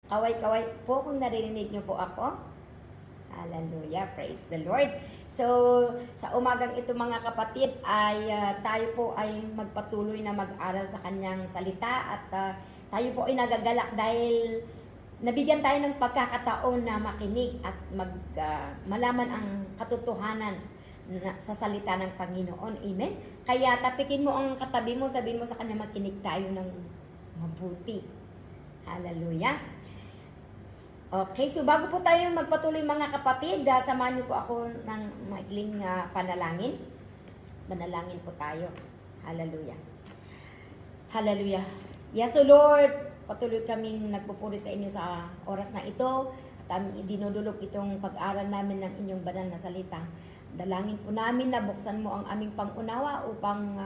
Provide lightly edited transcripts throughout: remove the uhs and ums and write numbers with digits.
Kaway-kaway po kung naririnig niyo po ako. Hallelujah, praise the Lord. So, sa umagang ito mga kapatid ay tayo po ay magpatuloy na mag-aral sa kanyang salita at tayo po ay nagagalak dahil nabigyan tayo ng pagkakataon na makinig at malaman ang katotohanan sa salita ng Panginoon. Amen? Kaya tapikin mo ang katabi mo, sabihin mo sa kanya makinig tayo ng mabuti. Hallelujah. Okay, so bago po tayo magpatuloy mga kapatid, samahan niyo po ako ng maikling panalangin. Manalangin po tayo. Hallelujah. Hallelujah. Yes, so Lord, patuloy kaming nagpupuri sa inyo sa oras na ito at dinudulog itong pag-aral namin ng inyong banal na salita. Dalangin po namin na buksan mo ang aming pangunawa upang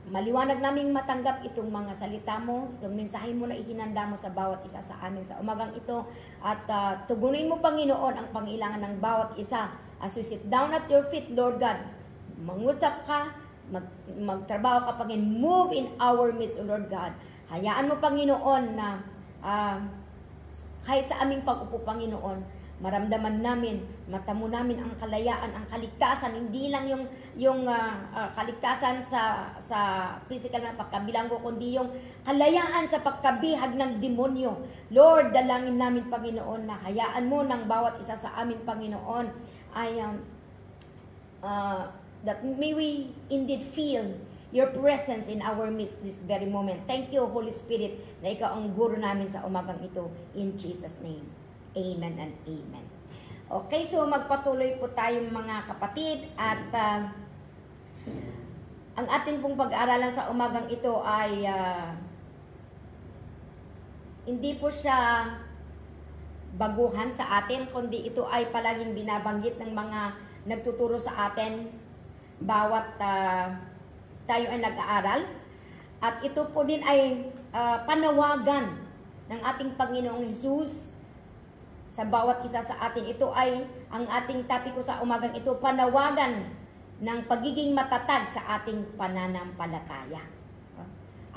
maliwanag naming matanggap itong mga salita mo, itong mensahe mo na ihinanda mo sa bawat isa sa amin sa umagang ito. At tugunin mo, Panginoon, ang pangailangan ng bawat isa. As we sit down at your feet, Lord God, mangusap ka, magtrabaho ka, Panginoon. Move in our midst, O Lord God. Hayaan mo, Panginoon, na kahit sa aming pag-upo, Panginoon, maramdaman namin, matamo namin ang kalayaan, ang kaligtasan, hindi lang yung kaligtasan sa physical na pagkabilanggo, kundi yung kalayaan sa pagkabihag ng demonyo. Lord, dalangin namin, Panginoon, na hayaan mo ng bawat isa sa amin, Panginoon, ay that may we indeed feel your presence in our midst this very moment. Thank you, Holy Spirit, na ikaw ang guro namin sa umagang ito. In Jesus' name. Amen and amen. Okay, so magpatuloy po tayong mga kapatid at ang atin pong pag-aaralan sa umagang ito ay hindi po siya baguhan sa atin, kundi ito ay palaging binabanggit ng mga nagtuturo sa atin bawat tayo ay nag-aaral. At ito po din ay panawagan ng ating Panginoong Hesus sa bawat isa sa atin. Ito ay ang ating topic ko sa umagang ito, panawagan ng pagiging matatag sa ating pananampalataya.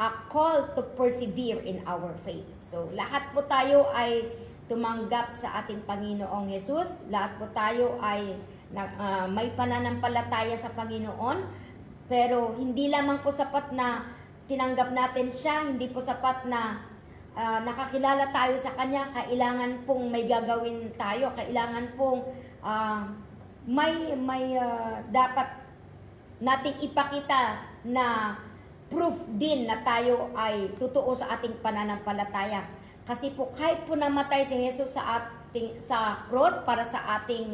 A call to persevere in our faith. So lahat po tayo ay tumanggap sa ating Panginoong Hesus. Lahat po tayo ay may pananampalataya sa Panginoon. Pero hindi lamang po sapat na tinanggap natin siya, hindi po sapat na nakakilala tayo sa Kanya, kailangan pong may gagawin tayo, kailangan pong may dapat nating ipakita na proof din na tayo ay totoo sa ating pananampalataya. Kasi po kahit po namatay si Jesus sa cross para sa ating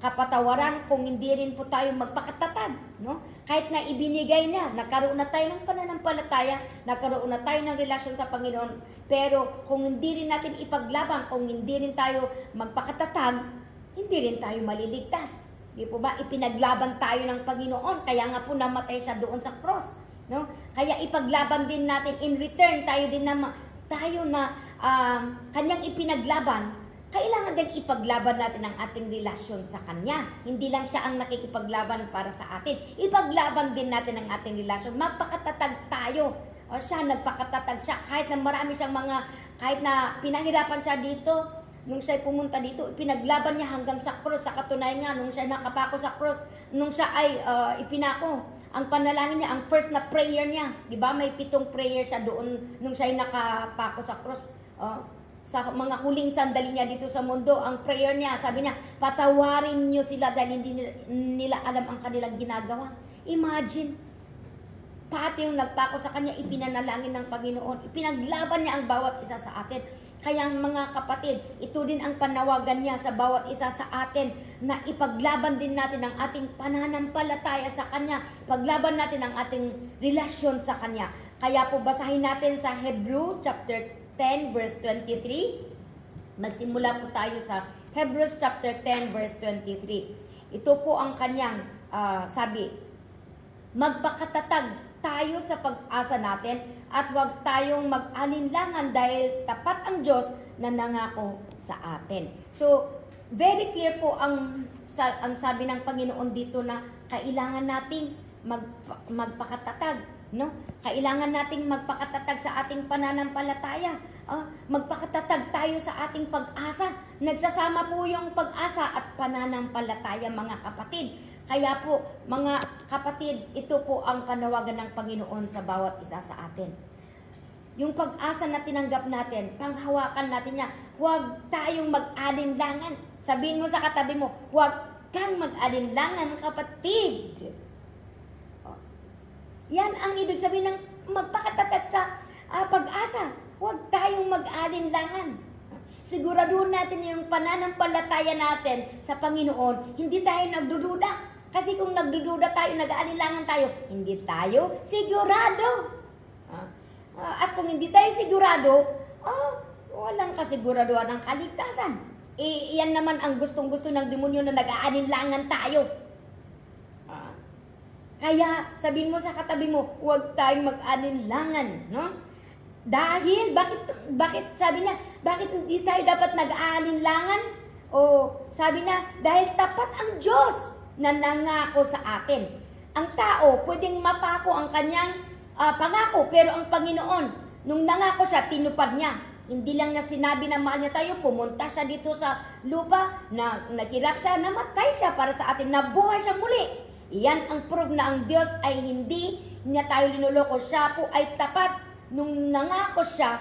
kapatawaran, kung hindi rin po tayo magpakatatag, no? Kahit na ibinigay na, nagkaroon na tayo ng pananampalataya, nagkaroon na tayo ng relasyon sa Panginoon, pero kung hindi rin natin ipaglaban, kung hindi rin tayo magpakatatag, hindi rin tayo maliligtas. Di po ba? Ipinaglaban tayo ng Panginoon, kaya nga po namatay siya doon sa cross, no? Kaya ipaglaban din natin, in return tayo din na kanyang ipinaglaban. Kailangan din ipaglaban natin ang ating relasyon sa Kanya. Hindi lang siya ang nakikipaglaban para sa atin. Ipaglaban din natin ang ating relasyon. Magpakatatag tayo. O siya, nagpakatatag siya. Kahit na marami siyang kahit na pinahirapan siya dito, nung siya pumunta dito, ipinaglaban niya hanggang sa cross. Sa katunayan niya, nung siya nakapako sa cross, nung siya ay ipinako, ang panalangin niya, ang first na prayer niya, di ba? May 7 prayer siya doon nung siya ay nakapako sa cross. Sa mga huling sandali niya dito sa mundo, ang prayer niya, sabi niya, patawarin niyo sila dahil hindi nila alam ang kanilang ginagawa. Imagine, pati yung nagpako sa Kanya, ipinanalangin ng Panginoon, ipinaglaban niya ang bawat isa sa atin. Kaya mga kapatid, ito din ang panawagan niya sa bawat isa sa atin, na ipaglaban din natin ang ating pananampalataya sa Kanya, ipaglaban natin ang ating relasyon sa Kanya. Kaya po basahin natin sa Hebrew chapter 10 verse 23. Magsimula po tayo sa Hebrews chapter 10 verse 23. Ito po ang kanyang sabi, magpakatatag tayo sa pag-asa natin at huwag tayong mag-alinlangan dahil tapat ang Diyos na nangako sa atin. So, very clear po ang sabi ng Panginoon dito na kailangan nating magpakatatag. no? Kailangan nating magpakatatag sa ating pananampalataya. Magpakatatag tayo sa ating pag-asa. Nagsasama po yung pag-asa at pananampalataya, mga kapatid. Kaya po, mga kapatid, ito po ang panawagan ng Panginoon sa bawat isa sa atin. Yung pag-asa na tinanggap natin, panghawakan natin niya. Huwag tayong mag-alinlangan. Sabihin mo sa katabi mo, huwag kang mag-alinlangan, kapatid. Yan ang ibig sabihin ng magpakatatag sa pag-asa. Huwag tayong mag-alinlangan. Siguraduhin natin yung pananampalataya natin sa Panginoon, hindi tayo nagdududa. Kasi kung nagdududa tayo, nag-aalinlangan tayo, hindi tayo sigurado. At kung hindi tayo sigurado, walang kasiguraduhan ng kaligtasan. Iyan naman ang gustong-gusto ng demonyo na nag-aalinlangan tayo. Kaya sabihin mo sa katabi mo, huwag tayong mag-alinlangan, no? Dahil, bakit sabi niya, bakit hindi tayo dapat nag-aalinlangan? Sabi niya, dahil tapat ang Diyos na nangako sa atin. Ang tao, pwedeng mapako ang kanyang pangako, pero ang Panginoon, nung nangako siya, tinupad niya. Hindi lang na sinabi na mahal niya tayo, pumunta siya dito sa lupa, nakirap siya, namatay siya para sa atin, nabuhay siya muli. Iyan ang proof na ang Diyos ay hindi niya tayo linuloko. Siya po ay tapat. Nung nangako siya,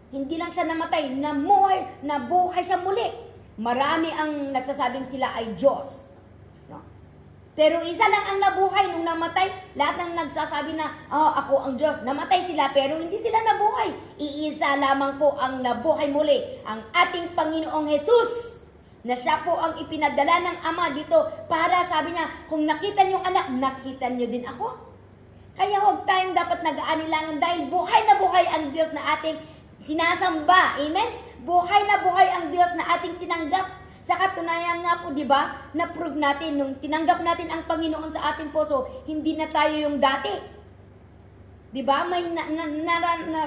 hindi lang siya namatay, nabuhay siya muli. Marami ang nagsasabing sila ay Diyos. No? Pero isa lang ang nabuhay nung namatay. Lahat ng nagsasabi na, ako ang Diyos. Namatay sila pero hindi sila nabuhay. Iisa lamang po ang nabuhay muli. Ang ating Panginoong Jesus. Na siya po ang ipinadala ng Ama dito para, sabi niya, kung nakita niyo ang anak, nakita niyo din ako. Kaya huwag tayong dapat nag-aanilangan dahil buhay na buhay ang Diyos na ating sinasamba. Amen? Buhay na buhay ang Diyos na ating tinanggap. Sa katunayan nga po, di ba, na-prove natin, nung tinanggap natin ang Panginoon sa ating puso, hindi na tayo yung dati. Di ba? May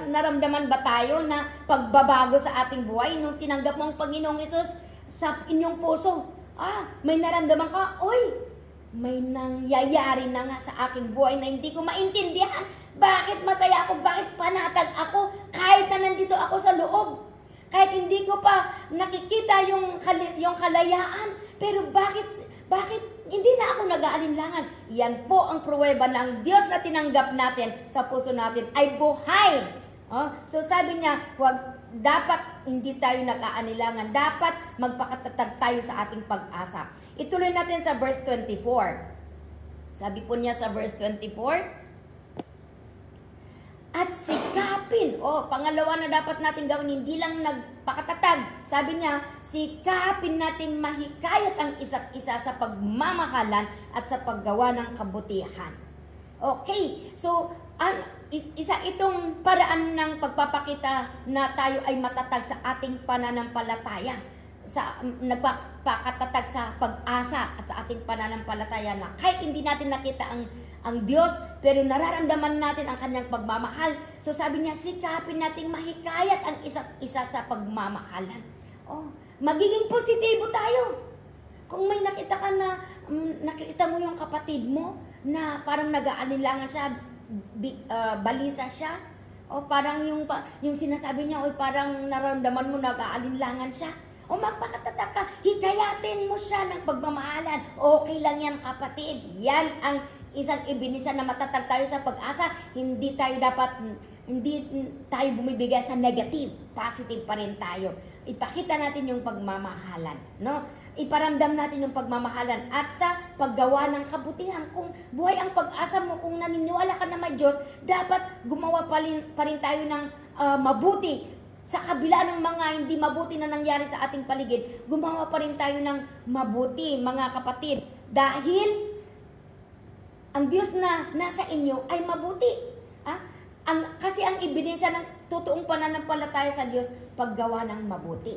naramdaman ba tayo na pagbabago sa ating buhay nung tinanggap mo ang Panginoong Hesus sa inyong puso? May naramdaman ka, may nangyayari na nga sa aking buhay na hindi ko maintindihan. Bakit masaya ako? Bakit panatag ako? Kahit na nandito ako sa loob. Kahit hindi ko pa nakikita yung kalayaan. Pero bakit hindi na ako nag-aalinlangan? Yan po ang pruweba na ang Diyos na tinanggap natin sa puso natin ay buhay. So sabi niya, dapat hindi tayo nag-aanilangan. Dapat magpakatatag tayo sa ating pag-asa. Ituloy natin sa verse 24. Sabi po niya sa verse 24, at sikapin. Pangalawa na dapat natin gawin, hindi lang nagpakatatag. Sabi niya, sikapin nating mahikayat ang isa't isa sa pagmamahalan at sa paggawa ng kabutihan. Okay, so isa itong paraan ng pagpapakita na tayo ay matatag sa ating pananampalataya, sa nagpapakatatag sa pag-asa at sa ating pananampalataya na kahit hindi natin nakita ang Diyos, pero nararamdaman natin ang kanyang pagmamahal. So sabi niya, sikapin nating mahikayat ang isa't isa sa pagmamahalan. Magiging positibo tayo. Kung may nakita ka na, nakita mo yung kapatid mo na parang nag-aalilangan siya, balisa siya, parang yung sinasabi niya, parang nararamdaman mo nag-aalinlangan siya, magpakatatag ka, hikayatin mo siya ng pagmamahalan. Okay lang yan, kapatid. Yan ang isang ebidensya na matatag tayo sa pag-asa. Hindi tayo bumibigay sa negative, positive pa rin tayo. Ipakita natin yung pagmamahalan, no? Iparamdam natin yung pagmamahalan at sa paggawa ng kabutihan. Kung buhay ang pag-asa mo, kung naniniwala ka na may Diyos, dapat gumawa pa rin tayo ng mabuti. Sa kabila ng mga hindi mabuti na nangyari sa ating paligid, gumawa pa rin tayo ng mabuti, mga kapatid. Dahil ang Diyos na nasa inyo ay mabuti. Kasi ang ebidensya ng totoong pananampalataya sa Diyos, paggawa ng mabuti.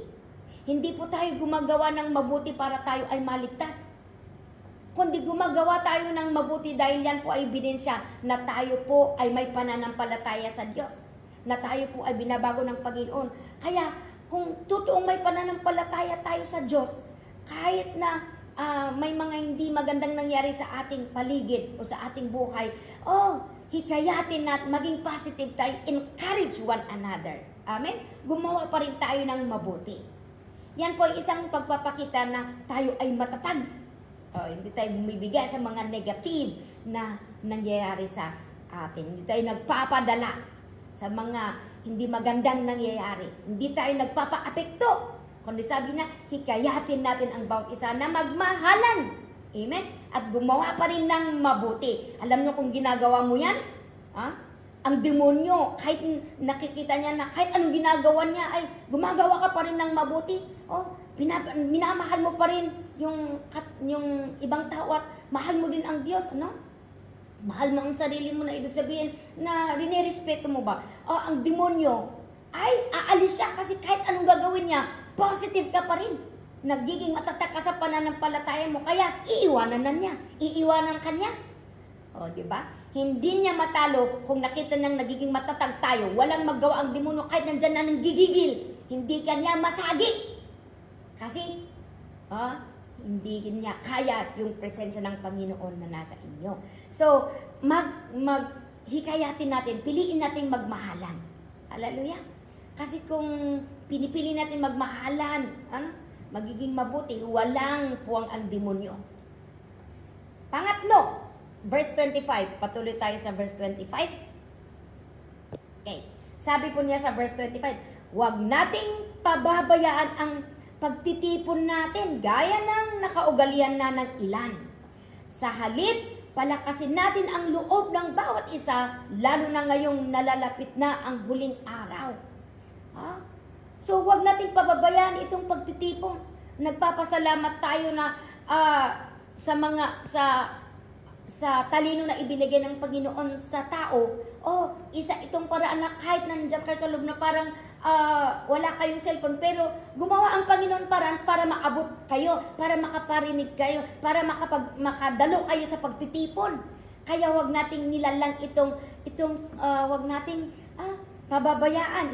Hindi po tayo gumagawa ng mabuti para tayo ay maligtas. Kundi gumagawa tayo ng mabuti dahil yan po ay ebidensya na tayo po ay may pananampalataya sa Diyos. Na tayo po ay binabago ng Panginoon. Kaya kung totoong may pananampalataya tayo sa Diyos, kahit na may mga hindi magandang nangyari sa ating paligid o sa ating buhay, hikayatin natin, maging positive tayo, encourage one another. Amen? Gumawa pa rin tayo ng mabuti. Yan po ay isang pagpapakita na tayo ay matatag. Hindi tayo bumibigay sa mga negative na nangyayari sa atin. Hindi tayo nagpapadala sa mga hindi magandang nangyayari. Hindi tayo nagpapa-apekto. Kundi sabi na, hikayatin natin ang bawat isa na magmahalan. Amen? At gumawa pa rin ng mabuti. Alam nyo kung ginagawa mo yan? Ang demonyo, kahit nakikita niya na kahit anong ginagawa niya ay gumagawa ka pa rin ng mabuti. Minamahal mo pa rin yung ibang tao at mahal mo din ang Diyos. Mahal mo ang sarili mo na ibig sabihin na rinirespeto mo ba? Ang demonyo ay aalis siya kasi kahit anong gagawin niya, positive ka pa rin. Nagiging matatag ka sa pananampalataya mo, kaya iiwanan na niya. Iiwanan ka niya. Di ba? Hindi niya matalo kung nakita niyang nagiging matatag tayo. Walang magawa ang demonyo kahit nandyan na nang gigigil. Hindi ka niya masagi. Kasi, hindi niya kaya yung presensya ng Panginoon na nasa inyo. So, hikayatin natin, piliin natin magmahalan. Hallelujah. Kasi kung pinipili natin magmahalan, magiging mabuti, walang puwang ang demonyo. Pangatlo, verse 25. Patuloy tayo sa verse 25. Okay. Sabi po niya sa verse 25, huwag nating pababayaan ang pagtitipon natin gaya ng nakaugalian na ng ilan. Sa halip, palakasin natin ang loob ng bawat isa, lalo na ngayong nalalapit na ang huling araw. So, huwag nating pababayaan itong pagtitipon. Nagpapasalamat tayo na sa talino na ibinigay ng Panginoon sa tao. Isa itong paraan na kahit nandiyan kayo sa loob na parang wala kayong cellphone, pero gumawa ang Panginoon paraan para maabot kayo, para makaparinig kayo, para makadalo kayo sa pagtitipon. Kaya huwag nating nilalang huwag nating pababayaan,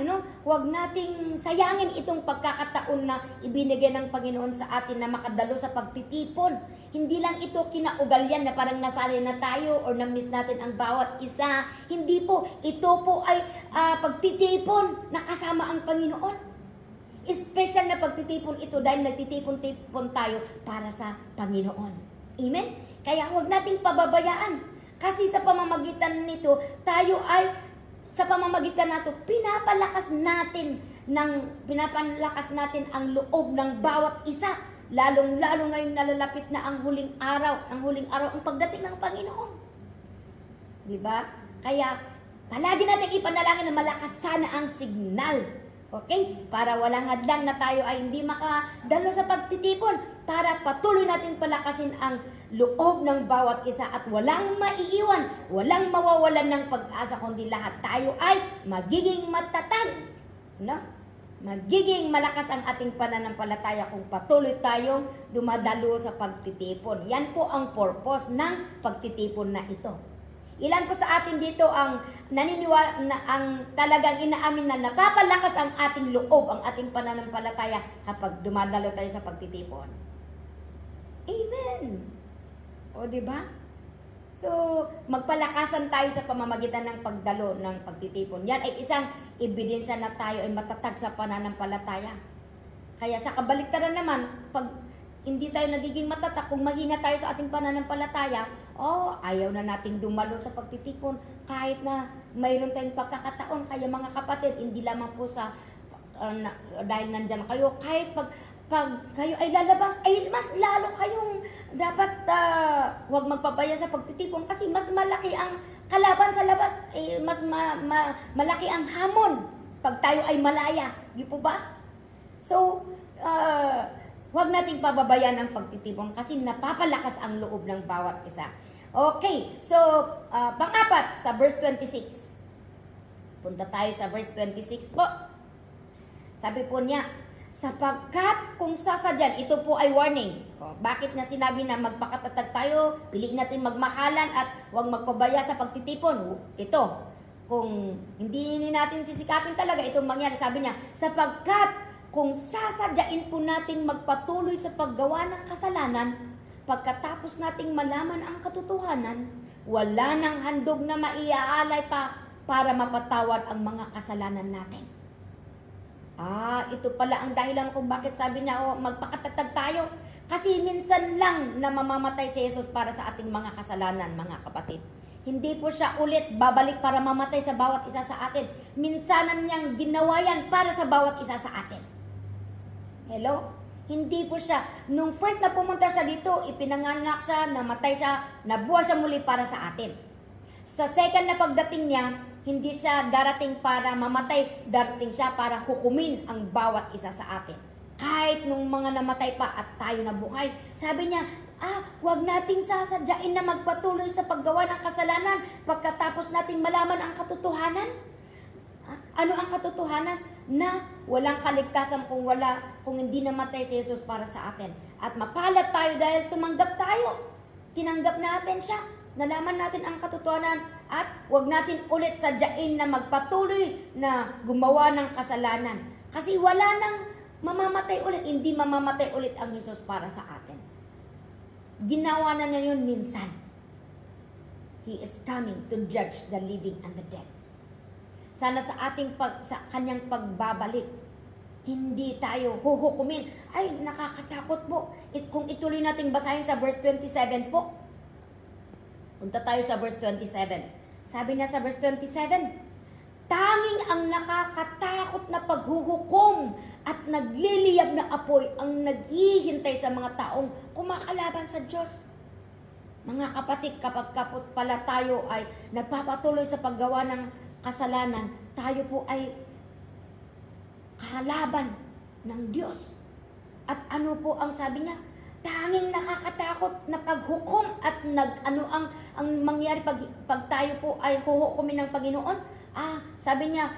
Huwag nating sayangin itong pagkakataon na ibinigay ng Panginoon sa atin na makadalo sa pagtitipon. Hindi lang ito kinaugalyan na parang nasanay na tayo or na-miss natin ang bawat isa. Hindi po. Ito po ay pagtitipon na kasama ang Panginoon. Special na pagtitipon ito dahil nagtitipon-tipon tayo para sa Panginoon. Amen? Kaya huwag nating pababayaan. Kasi sa pamamagitan nito, sa pamamagitan nato, pinapalakas natin ang loob ng bawat isa. Lalong-lalo ngayong nalalapit na ang huling araw. Ang huling araw ang pagdating ng Panginoon. Diba? Kaya, palagi natin ipanalangin na malakas sana ang signal. Okay? Para walang hadlang na tayo ay hindi makadalo sa pagtitipon. Para patuloy natin palakasin ang loob ng bawat isa at walang maiiwan, walang mawawalan ng pag-asa, kundi lahat tayo ay magiging matatag. Magiging malakas ang ating pananampalataya kung patuloy tayong dumadalo sa pagtitipon. Yan po ang purpose ng pagtitipon na ito. Ilan po sa atin dito ang naniniwala na ang talagang inaamin na napapalakas ang ating loob, ang ating pananampalataya kapag dumadalo tayo sa pagtitipon? Amen. Diba? So, magpalakasan tayo sa pamamagitan ng pagdalo ng pagtitipon. Yan ay isang ebidensya na tayo ay matatag sa pananampalataya. Kaya sa kabaliktaran naman, pag hindi tayo nagiging matatag, kung mahina tayo sa ating pananampalataya, ayaw na nating dumalo sa pagtitipon kahit na mayroon tayong pagkakataon. Kaya mga kapatid, hindi lamang po sa dahil nandyan kayo, kahit pag kayo ay lalabas, ay mas lalo kayong dapat huwag magpabaya sa pagtitipon kasi mas malaki ang kalaban sa labas, mas malaki ang hamon pag tayo ay malaya. Di po ba? So, huwag nating pababayaan ang pagtitipon kasi napapalakas ang loob ng bawat isa. Okay, so pang-apat sa verse 26. Punta tayo sa verse 26 po. Sabi po niya, sapagkat kung sasadyan, ito po ay warning. Bakit na sinabi na magpakatatag tayo, piliin natin magmahalan at huwag magpabaya sa pagtitipon? Ito, kung hindi natin sisikapin talaga itong mangyari, sabi niya, sapagkat kung sasadyain po nating magpatuloy sa paggawa ng kasalanan, pagkatapos nating malaman ang katotohanan, wala nang handog na maiaalay pa para mapatawad ang mga kasalanan natin. Ito pala ang dahilan kung bakit sabi niya, magpakatatag tayo. Kasi minsan lang na mamamatay si Jesus para sa ating mga kasalanan, mga kapatid. Hindi po siya ulit babalik para mamatay sa bawat isa sa atin. Minsanan niyang ginawa yan para sa bawat isa sa atin. Hello? Hindi po siya. Nung first na pumunta siya dito, ipinanganak siya, namatay siya, nabuhay siya muli para sa atin. Sa second na pagdating niya, hindi siya darating para mamatay, darating siya para hukumin ang bawat isa sa atin. Kahit nung mga namatay pa at tayo nabuhay, sabi niya, huwag nating sasadyain na magpatuloy sa paggawa ng kasalanan pagkatapos nating malaman ang katotohanan. Ano ang katotohanan? Na walang kaligtasan kung hindi namatay si Jesus para sa atin. At mapalad tayo dahil tumanggap tayo. Tinanggap natin siya. Nalaman natin ang katotohanan at huwag natin ulit sadyain na magpatuloy na gumawa ng kasalanan. Kasi wala nang mamamatay ulit. Hindi mamamatay ulit ang Jesus para sa atin. Ginawa na niya yun minsan. He is coming to judge the living and the dead. Sana sa kanyang pagbabalik, hindi tayo huhukumin. Ay, nakakatakot po. Kung ituloy natin basahin sa verse 27 po. Punta tayo sa verse 27. Sabi niya sa verse 27, tanging ang nakakatakot na paghuhukom at nagliliyab na apoy ang naghihintay sa mga taong kumakalaban sa Diyos. Mga kapatid, kapag pala tayo ay nagpapatuloy sa paggawa ng kasalanan, tayo po ay kalaban ng Diyos. At ano po ang sabi niya? Tanging nakakatakot na paghukom at ang mangyari pag tayo po ay huhukumin ng Panginoon. Sabi niya,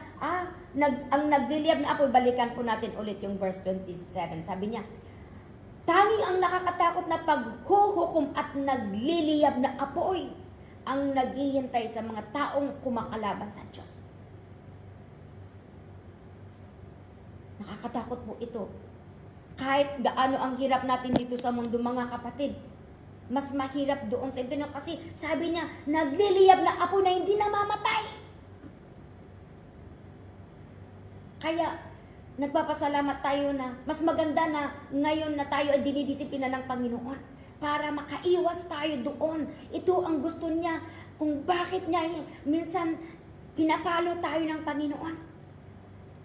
ang nagliliyab na apoy, balikan po natin ulit yung verse 27. Sabi niya, tanging ang nakakatakot na paghuhukom at nagliliyab na apoy ang naghihintay sa mga taong kumakalaban sa Diyos. Nakakatakot po ito. Kahit gaano ang hirap natin dito sa mundo, mga kapatid, mas mahirap doon sa impyerno kasi sabi niya, nagliliyab na apoy na hindi namamatay. Kaya, nagpapasalamat tayo na mas maganda na ngayon na tayo ay dinidisiplina ng Panginoon para makaiwas tayo doon. Ito ang gusto niya kung bakit niya minsan pinapalo tayo ng Panginoon.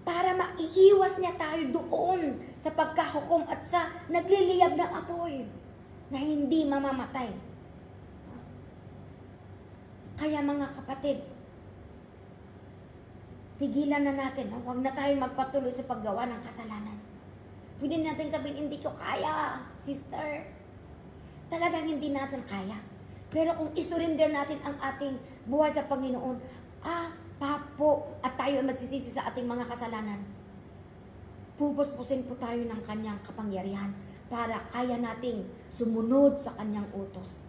Para maiiwas niya tayo doon sa pagkahukom at sa nagliliyab na apoy na hindi mamamatay. Kaya mga kapatid, tigilan na natin. Huwag na tayo magpatuloy sa paggawa ng kasalanan. Pwede natin sabihin, hindi ko kaya, sister. Talagang hindi natin kaya. Pero kung isurrender natin ang ating buhay sa Panginoon, Papo, at tayo magsisisi sa ating mga kasalanan, pupuspusin po tayo ng kanyang kapangyarihan para kaya nating sumunod sa kanyang utos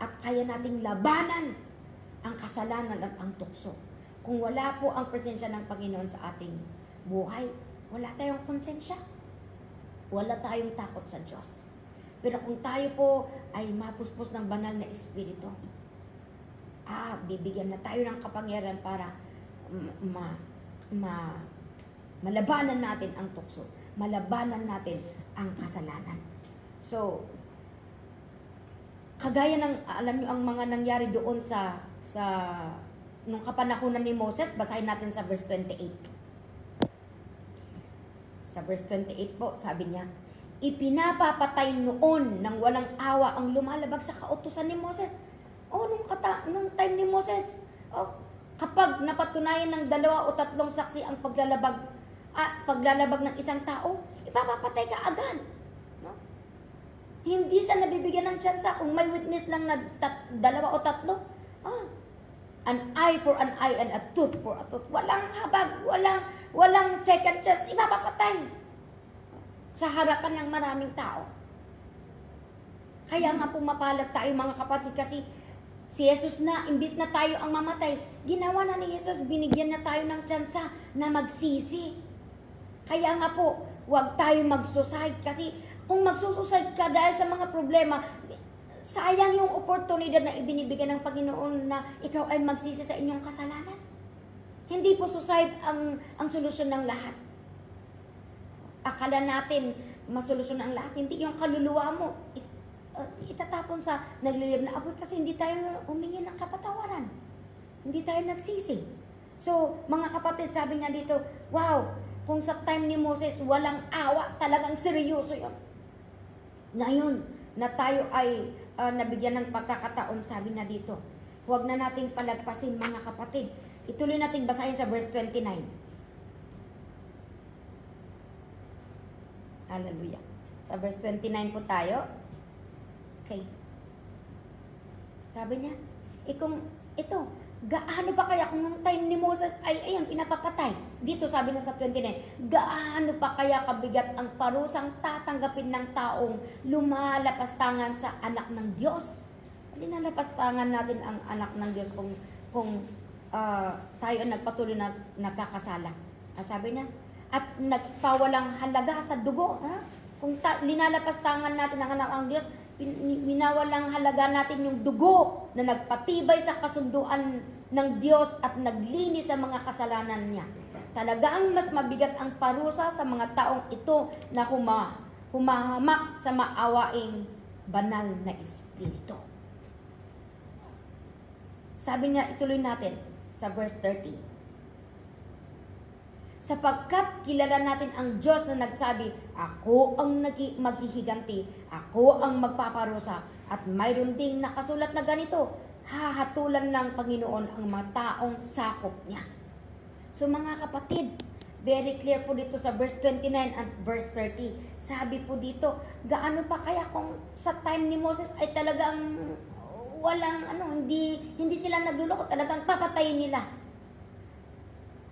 at kaya nating labanan ang kasalanan at ang tukso. Kung wala po ang presensya ng Panginoon sa ating buhay, wala tayong konsensya. Wala tayong takot sa Diyos. Pero kung tayo po ay mapuspos ng banal na Espiritu, bibigyan na tayo ng kapangyarihan para malabanan natin ang tukso, malabanan natin ang kasalanan. So, kagaya ng, alam niyo ang mga nangyari doon sa nung kapanahunan ni Moses, basahin natin sa verse 28. Sa verse 28 po, sabi niya, ipinapapatay noon ng walang awa ang lumalabag sa kautusan ni Moses. Nung time ni Moses, kapag napatunayan ng 2 o 3 saksi ang paglalabag ng isang tao, ipapapatay ka agad. No? Hindi siya nabibigyan ng tsansa kung may witness lang na 2 o 3. An eye for an eye and a tooth for a tooth. Walang habag, walang second chance, ipapapatay sa harapan ng maraming tao. Kaya nga pumapalat tayo mga kapatid kasi si Jesus na, imbis na tayo ang mamatay, ginawa na ni Jesus, binigyan na tayo ng tsansa na magsisi. Kaya nga po, huwag tayo mag-suicide kasi kung mag-suicide ka dahil sa mga problema, sayang yung oportunidad na ibinibigay ng Panginoon na ikaw ay magsisi sa inyong kasalanan. Hindi po suicide ang solusyon ng lahat. Akala natin masolusyon ang lahat. Hindi, yung kaluluwa mo itatapon sa naglilib na apoy kasi hindi tayo humingi ng kapatawaran. Hindi tayo nagsisi. So, mga kapatid, sabi niya dito, wow, kung sa time ni Moses walang awa, talagang seryoso yun. Ngayon, na tayo ay nabigyan ng pagkakataon, sabi niya dito, huwag na nating palagpasin, mga kapatid. Ituloy nating basahin sa verse 29. Hallelujah. Sa verse 29 po tayo. Okay. Sabi niya, gaano pa kaya kung nung time ni Moses ay ayun, pinapapatay. Dito sabi na sa 29, gaano pa kaya kabigat ang parusang tatanggapin ng taong lumalapastangan sa anak ng Diyos? Linalapastangan natin ang anak ng Diyos kung tayo ang nagpatuloy na nagkakasala. Sabi niya, at nagpawalang halaga sa dugo. Kung linalapastangan natin ang anak ng Diyos, minawalang halaga natin yung dugo na nagpatibay sa kasunduan ng Diyos at naglinis sa mga kasalanan niya. Talagang mas mabigat ang parusa sa mga taong ito na humahamak sa maawaing banal na espiritu. Sabi niya, ituloy natin sa verse 30. Sapagkat kilala natin ang Diyos na nagsabi, ako ang maghihiganti, ako ang magpaparusa, at mayroon ding nakasulat na ganito, hahatulan ng Panginoon ang mga taong sakop niya. So mga kapatid, very clear po dito sa verse 29 at verse 30. Sabi po dito, gaano pa kaya kung sa time ni Moses ay talagang walang hindi sila nagluloko, talagang papatayin nila.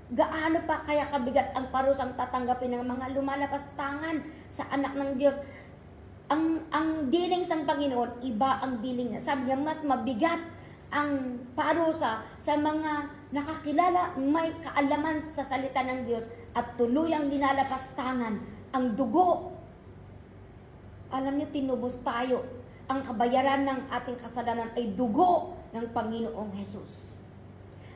Gaano pa kaya kabigat ang parusang tatanggapin ng mga lumalapastangan sa anak ng Diyos? Ang dealings ng Panginoon, iba ang dealing niya. Sabi niya, mas mabigat ang parusa sa mga nakakilala, may kaalaman sa salita ng Diyos at tuluyang linalapastangan ang dugo. Alam niyo, tinubos tayo. Ang kabayaran ng ating kasalanan ay dugo ng Panginoong Jesus.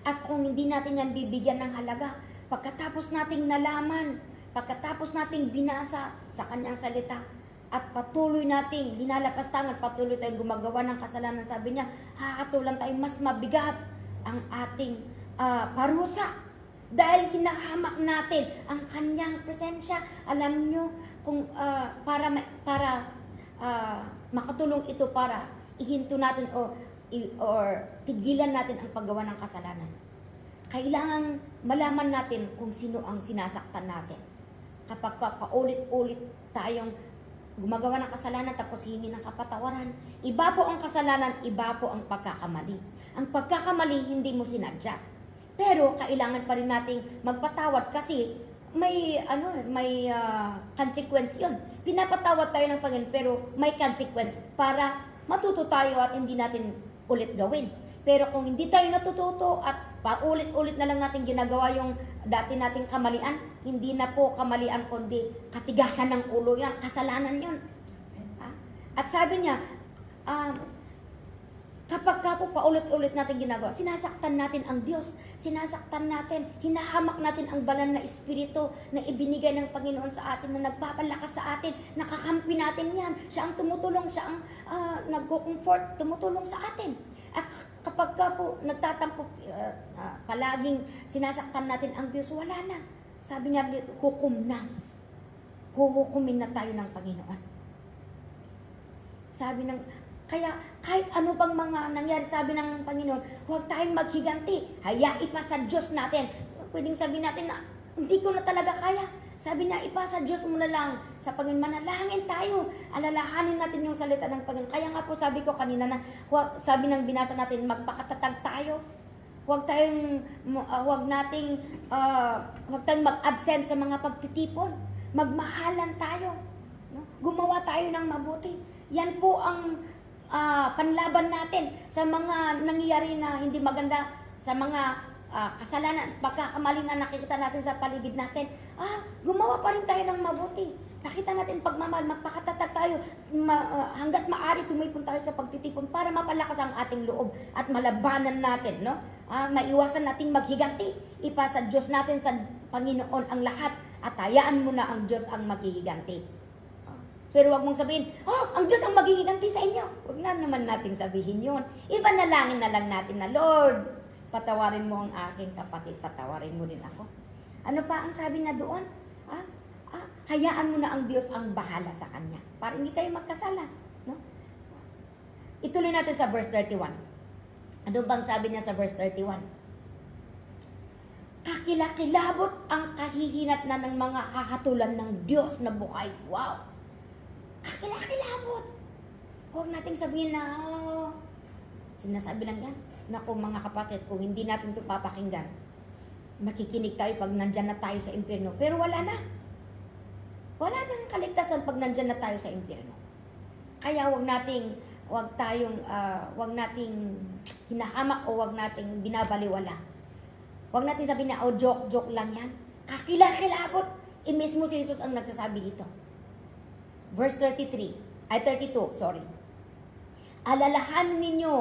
At kung hindi natin yan bibigyan ng halaga, pagkatapos nating nalaman, pagkatapos nating binasa sa kanyang salita, at patuloy nating linalapastangan, patuloy tayong gumagawa ng kasalanan, sabi niya, hahatulan tayo, mas mabigat ang ating parusa. Dahil hinahamak natin ang kanyang presensya. Alam niyo, kung para makatulong ito para ihinto natin or tigilan natin ang paggawa ng kasalanan. Kailangan malaman natin kung sino ang sinasaktan natin. Kapag paulit-ulit tayong gumagawa ng kasalanan tapos hingi ng kapatawaran, iba po ang kasalanan, iba po ang pagkakamali. Ang pagkakamali hindi mo sinadya. Pero kailangan pa rin nating magpatawad kasi may consequence 'yon. Pinapatawad tayo ng Panginoon pero may consequence para matuto tayo at hindi natin ulit gawin. Pero kung hindi tayo natututo at paulit-ulit na lang natin ginagawa yung dati nating kamalian, hindi na po kamalian kundi katigasan ng ulo yan, kasalanan yun. At sabi niya, kapag po paulit-ulit natin ginagawa, sinasaktan natin ang Diyos, sinasaktan natin, hinahamak natin ang banal na espiritu na ibinigay ng Panginoon sa atin, na nagpapalakas sa atin, nakakampi natin yan. Siya ang tumutulong, siya ang nagko-comfort, tumutulong sa atin. At kapag po nagtatampo, palaging sinasaktan natin ang Diyos, wala na. Sabi niya dito, hukom na. Huhukumin na tayo ng Panginoon. Sabi kaya kahit ano pang mga nangyari, sabi ng Panginoon, huwag tayong maghiganti. Hayaan ipasa Diyos natin. Pwedeng sabihin natin na hindi ko na talaga kaya. Sabi niya, ipasa Diyos mo na lang sa Panginoon. Manalangin tayo. Alalahanin natin yung salita ng Panginoon. Kaya nga po sabi ko kanina na, sabi ng binasa natin, magpakatatag tayo. Huwag tayong mag-absent sa mga pagtitipon. Magmahalan tayo. No? Gumawa tayo ng mabuti. Yan po ang panlaban natin sa mga nangyayari na hindi maganda, sa mga kasalanan, pagkakamali na nakikita natin sa paligid natin, gumawa pa rin tayo ng mabuti. Nakita natin pagmamahal, magpakatatag tayo, hanggat maaari tumipon tayo sa pagtitipon para mapalakas ang ating loob at malabanan natin, no? Maiwasan nating maghiganti. Ipasa Diyos natin sa Panginoon ang lahat at hayaan mo na ang Diyos ang maghihiganti. Pero wag mong sabihin, ang Diyos ang maghihiganti sa inyo. Wag na naman nating sabihin yun. Ipanalangin na lang natin na, Lord, patawarin mo ang aking kapatid, patawarin mo din ako. Ano pa ang sabi na doon? Hayaan mo na ang Diyos ang bahala sa kanya para hindi tayo magkasala. No? Ituloy natin sa verse 31. Ano bang sabi niya sa verse 31? Kakilakilabot ang kahihinat na ng mga hahatulan ng Diyos na buhay. Wow! Kakilakilabot! Huwag nating sabihin na, sinasabi lang yan. Naku mga kapatid, kung hindi natin ito papakinggan, makikinig tayo pag nandyan na tayo sa impyerno. Pero wala na. Wala nang kaligtasan pag nandyan na tayo sa impyerno. Kaya wag nating hinahamak o wag nating binabaliwala. Wag natin sabihin na, joke lang yan. Kakilakilabot. Mismo si Jesus ang nagsasabi dito. Verse 32. Alalahanin ninyo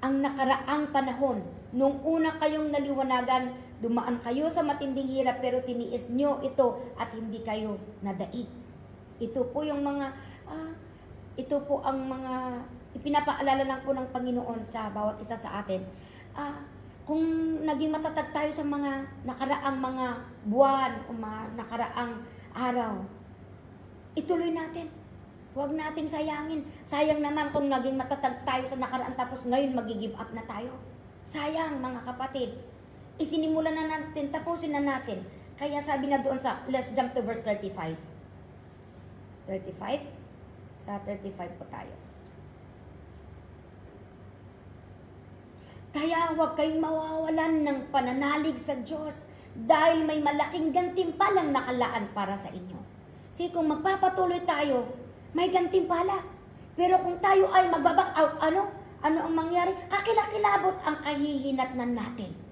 ang nakaraang panahon. Nung una kayong naliwanagan, dumaan kayo sa matinding hirap pero tiniis nyo ito at hindi kayo nadaig. Ito po ang mga ipinapaalala lang po ng Panginoon sa bawat isa sa atin. Kung naging matatag tayo sa mga nakaraang mga buwan o mga nakaraang araw, ituloy natin. Huwag natin sayangin. Sayang naman kung naging matatag tayo sa nakaraan tapos ngayon mag-give up na tayo. Sayang mga kapatid. Isinimulan na natin, tapusin na natin. Kaya sabi na doon let's jump to verse 35. 35? Sa 35 po tayo. Kaya huwag kayong mawawalan ng pananalig sa Diyos dahil may malaking gantimpalang nakalaan para sa inyo. Kung magpapatuloy tayo, may gantimpala. Pero kung tayo ay magbaback out, ano ang mangyari? Kakilakilabot ang kahihinatnan natin.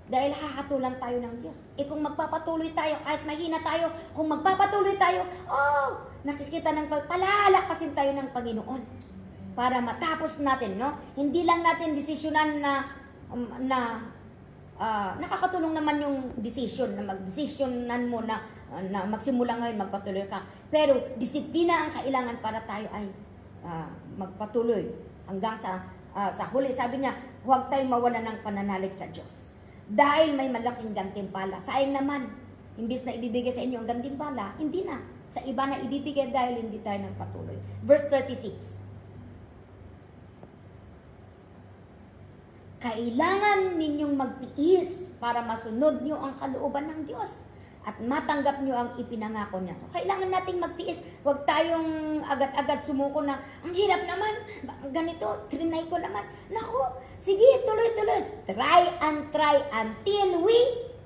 Dahil hahatulan tayo ng Diyos. Kung magpapatuloy tayo, kahit mahina tayo, kung magpapatuloy tayo, nakikita ng palalakasin tayo ng Panginoon. Para matapos natin, no? Hindi lang natin desisyonan na nakakatulong naman yung decision, na magdesisyonan mo na magsimula ngayon, magpatuloy ka. Pero disiplina ang kailangan para tayo ay magpatuloy. Hanggang sa huli, sabi niya, huwag tayong mawala ng pananalig sa Diyos. Dahil may malaking gantimpala. Sayang naman, imbis na ibibigay sa inyo ang gantimpala, hindi na. Sa iba na ibibigay dahil hindi tayo nagpatuloy. Verse 36. Kailangan ninyong magtiis para masunod nyo ang kalooban ng Diyos at matanggap nyo ang ipinangako niya. So, kailangan nating magtiis. Huwag tayong agad-agad sumuko na, ang hirap naman, ganito, trinay ko naman. Naku, sige, tuloy-tuloy. Try until we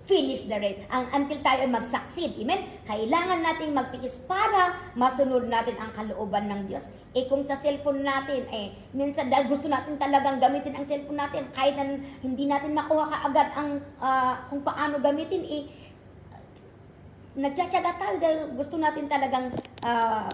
finish the race. Until tayo mag-succeed. Amen? Kailangan nating magtiis para masunod natin ang kalooban ng Diyos. Kung sa cellphone natin, minsan dahil gusto natin talagang gamitin ang cellphone natin, kahit na hindi natin makuha kaagad ang kung paano gamitin, nagtsatsaga tayo dahil gusto natin talagang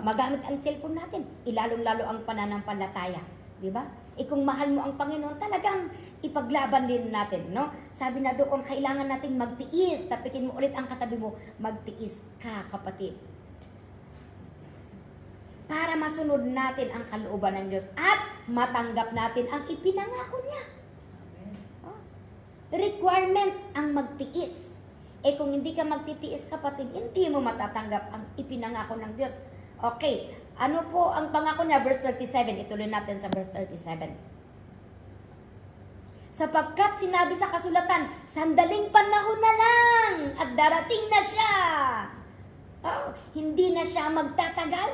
magamit ang cellphone natin. Ilalong-lalo ang pananampalataya. Diba? Kung mahal mo ang Panginoon, talagang ipaglaban din natin, no? Sabi na doon, kailangan nating magtiis. Tapikin mo ulit ang katabi mo, magtiis ka, kapatid. Para masunod natin ang kalooban ng Diyos at matanggap natin ang ipinangako niya. Requirement ang magtiis. Kung hindi ka magtitiis, kapatid, hindi mo matatanggap ang ipinangako ng Diyos. Okay, ano po ang pangako niya? Verse 37, ituloy natin sa verse 37. Sapagkat sinabi sa kasulatan, sandaling panahon na lang at darating na siya. Hindi na siya magtatagal.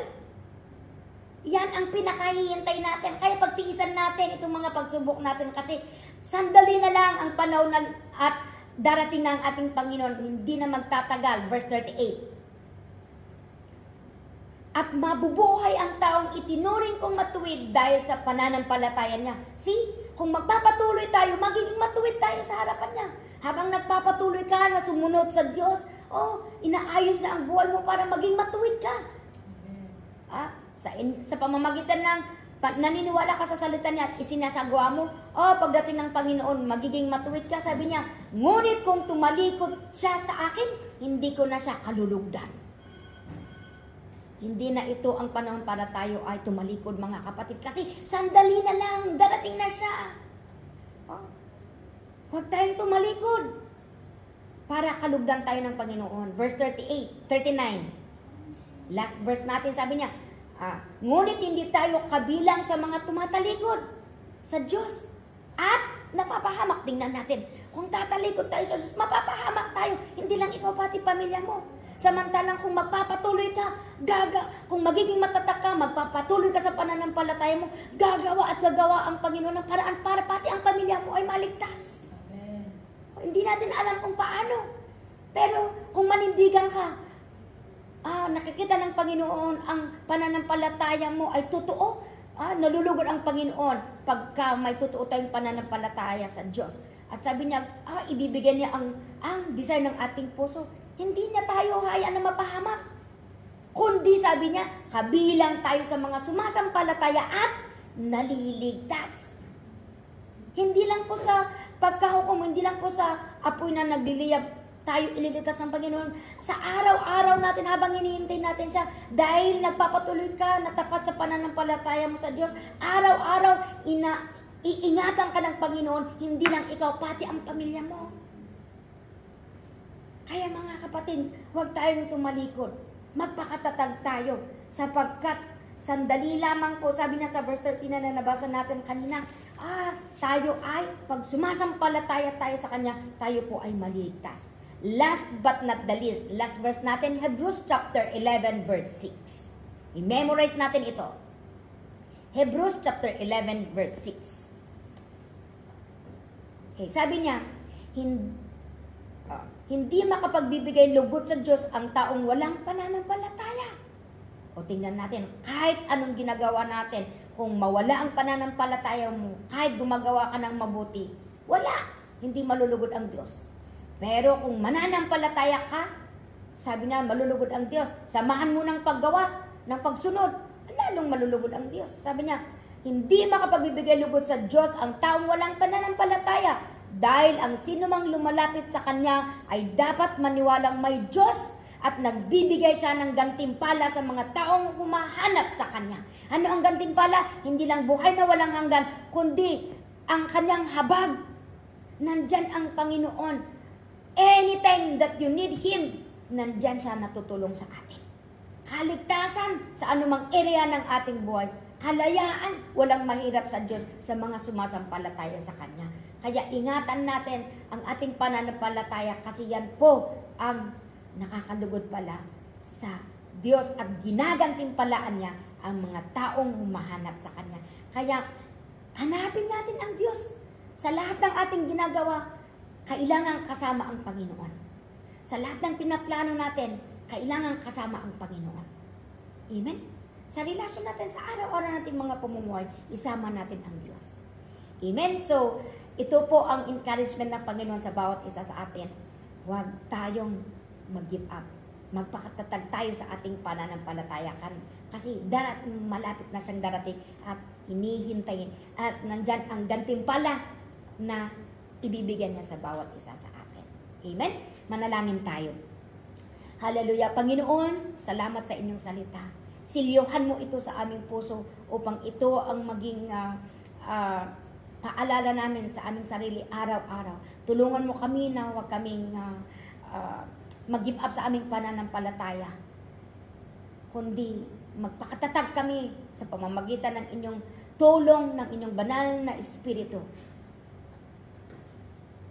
Yan ang pinakahihintay natin. Kaya pagtiisan natin itong mga pagsubok natin kasi sandali na lang ang panahon na, at darating na ang ating Panginoon, hindi na magtatagal. Verse 38. At mabubuhay ang taong itinuring kong matuwid dahil sa pananampalataya niya. See, kung magpapatuloy tayo, magiging matuwid tayo sa harapan niya. Habang nagpapatuloy ka na sumunod sa Diyos, inaayos na ang buhay mo para maging matuwid ka. Sa pamamagitan ng naniniwala ka sa salita niya at isinasagawa mo, pagdating ng Panginoon, magiging matuwid ka. Sabi niya, ngunit kung tumalikod siya sa akin, hindi ko na siya kalulugdan. Hindi na ito ang panahon para tayo ay tumalikod, mga kapatid. Kasi sandali na lang, darating na siya. Huwag tayong tumalikod para kalugdan tayo ng Panginoon. Verse 39. Last verse natin, sabi niya, ngunit hindi tayo kabilang sa mga tumatalikod sa Diyos at napapahamak. Tingnan natin, kung tatalikod tayo sa Diyos, mapapahamak tayo. Hindi lang ikaw, pati pamilya mo. Samantalang kung magpapatuloy ka, kung magiging matatak ka, magpapatuloy ka sa pananampalataya mo, gagawa at gagawa ang Panginoon ng paraan para pati ang pamilya mo ay maligtas. Amen. Hindi natin alam kung paano. Pero kung manindigan ka, nakikita ng Panginoon ang pananampalataya mo ay totoo. Nalulugod ang Panginoon pagka may totoo tayong pananampalataya sa Diyos. At sabi niya, ibibigay niya ang desire ng ating puso. Hindi niya tayo hayaan na mapahamak. Kundi sabi niya, kabilang tayo sa mga sumasampalataya at naliligtas. Hindi lang po sa pagkahukom, hindi lang po sa apoy na nagliliyab tayo ililigtas ng Panginoon. Sa araw-araw natin habang hinihintay natin siya, dahil nagpapatuloy ka na tapat sa pananampalataya mo sa Diyos, araw-araw iingatan ka ng Panginoon, hindi lang ikaw, pati ang pamilya mo. Kaya mga kapatid, huwag tayong tumalikod. Magpakatatag tayo sapagkat sandali lamang po, sabi na sa verse 13 na nabasa natin kanina, tayo ay, pag sumasampalataya tayo sa Kanya, tayo po ay maligtas. Last but not the least, last verse natin, Hebrews chapter 11 verse 6. I-memorize natin ito. Hebrews chapter 11 verse 6. Okay, sabi niya, hindi makapagbibigay lugod sa Diyos ang taong walang pananampalataya. O tingnan natin, kahit anong ginagawa natin, kung mawala ang pananampalataya mo, kahit gumagawa ka ng mabuti, wala, hindi malulugod ang Diyos. Pero kung mananampalataya ka, sabi na malulugod ang Diyos. Samahan mo ng paggawa, ng pagsunod, lalong malulugod ang Diyos. Sabi niya, hindi makapagbibigay lugod sa Diyos ang taong walang pananampalataya. Dahil ang sinumang lumalapit sa Kanya ay dapat maniwalang may Diyos at nagbibigay siya ng gantimpala sa mga taong humahanap sa Kanya. Ano ang gantimpala? Hindi lang buhay na walang hanggan, kundi ang Kanyang habag. Nandyan ang Panginoon. Anytime that you need Him, nandyan siya natutulong sa atin. Kaligtasan sa anumang area ng ating buhay. Kalayaan, walang mahirap sa Diyos sa mga sumasampalataya sa Kanya. Kaya ingatan natin ang ating pananampalataya kasi yan po ang nakakalugod pala sa Diyos at ginagantimpalaan niya ang mga taong humahanap sa Kanya. Kaya hanapin natin ang Diyos. Sa lahat ng ating ginagawa, kailangan kasama ang Panginoon. Sa lahat ng pinaplano natin, kailangan kasama ang Panginoon. Amen? Sa relasyon natin, sa araw-araw nating mga pamumuhay, isama natin ang Diyos. Amen? So, ito po ang encouragement ng Panginoon sa bawat isa sa atin. Huwag tayong mag-give up. Magpakatatag tayo sa ating pananampalataya kasi malapit na siyang darating at hinihintayin. At nandyan ang gantimpala na ibibigyan niya sa bawat isa sa atin. Amen? Manalangin tayo. Hallelujah. Panginoon, salamat sa inyong salita. Silyohan mo ito sa aming puso upang ito ang maging paalala namin sa aming sarili araw-araw. Tulungan mo kami na huwag kaming mag-give up sa aming pananampalataya. Kundi magpakatatag kami sa pamamagitan ng inyong tulong, ng inyong banal na Espiritu.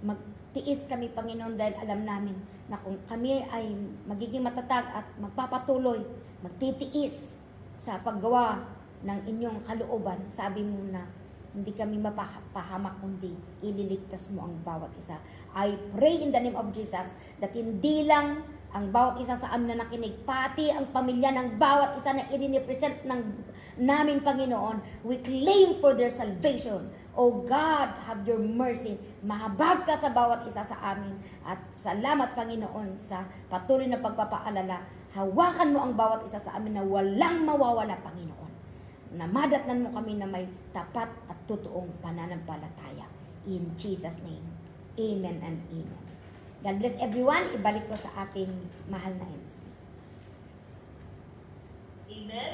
Magtiis kami, Panginoon, dahil alam namin na kung kami ay magiging matatag at magpapatuloy, magtitiis sa paggawa ng inyong kalooban, sabi mo na hindi kami mapahamak kundi ililigtas mo ang bawat isa. I pray in the name of Jesus that hindi lang ang bawat isa sa amin na nakinig, pati ang pamilya ng bawat isa na i-represent namin, Panginoon, we claim for their salvation. Oh God, have your mercy. Mahabag ka sa bawat isa sa amin. At salamat, Panginoon, sa patuloy na pagpapaalala. Hawakan mo ang bawat isa sa amin na walang mawawala, Panginoon. Na madatnan mo kami na may tapat at totoong pananampalataya. In Jesus' name. Amen and amen. God bless everyone. Ibalik ko sa ating mahal na MC. Amen.